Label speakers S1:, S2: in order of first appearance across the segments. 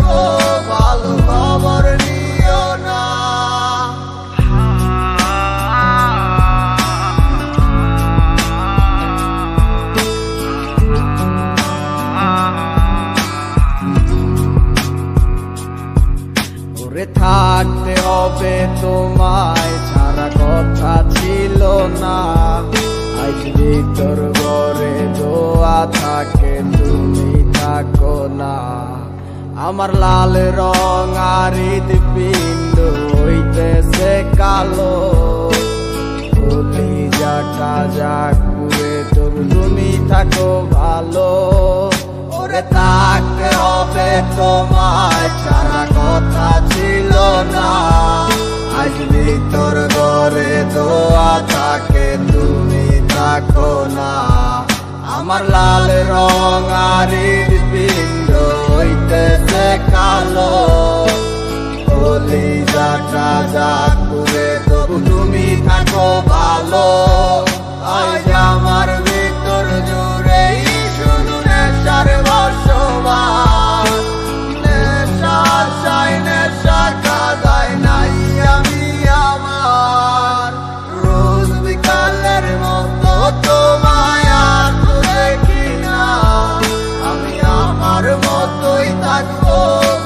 S1: থাকবো, ভালো খবর নিও না। ওরে থাকতে হবে তোমায় ছাড়া কথা ছিল না, আজ ভিতর ঘরে দোয়া থাকে তুমি থাকো না। আমার লাল রং আর হৃদপিণ্ড হইতেছে কালো, কলিজাটা যাক পুড়ে তবু তুমি থাকো ভালো। ওরে থাকতে হবে তোমায় ছাড়া কথা ছিল না, আজ ভিতর ঘরে দোয়া থাকে তুমি থাকো না। আমার লাল রং আর হৃদপিণ্ড হইতেছে কালো, কলিজাটা যাক পুড়ে তবু তুমি থাকো ভালো। আজ আমার ভিতর জুড়ে শুধু নেশার বসবাস, নেশার চাই নেশা কাদায় নাই আমি আমার। রোজ বিকালের মতো তোমায় আর তো দেখি না, আমি আমার মতোই থাকবো,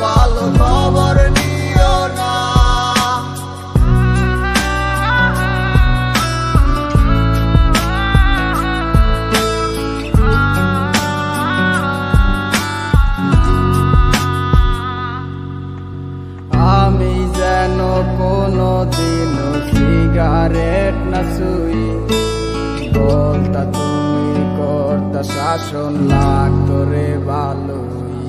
S1: ভালো খবর নিও না। আমি যেন কোনো দিন সিগারেট না ছুই, বলতা তুমি করতা শাসন লাগতো রে ভালোই।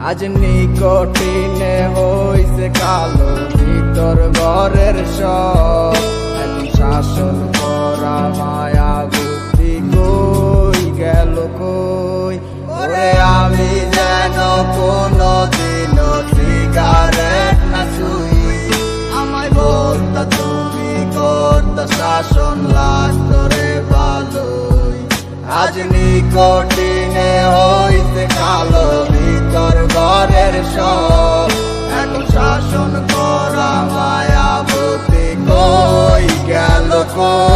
S1: আজ নিকটিনে হইছে কালো, ভিতর ঘরের সব এখন শাসন করা মায়া বুদ্ধি কই গেল কই। ওরে আমি যেন কোনো দিন সিগারেট না ছুই, আমায় বলতা তুমি করতা শাসন লাগতো রে ভালোই। আজ নিকটিনে হইছে কালো, ভিতর ঘরের সব এখন শাসন করা মায়া বুদ্ধি কই গেল কই।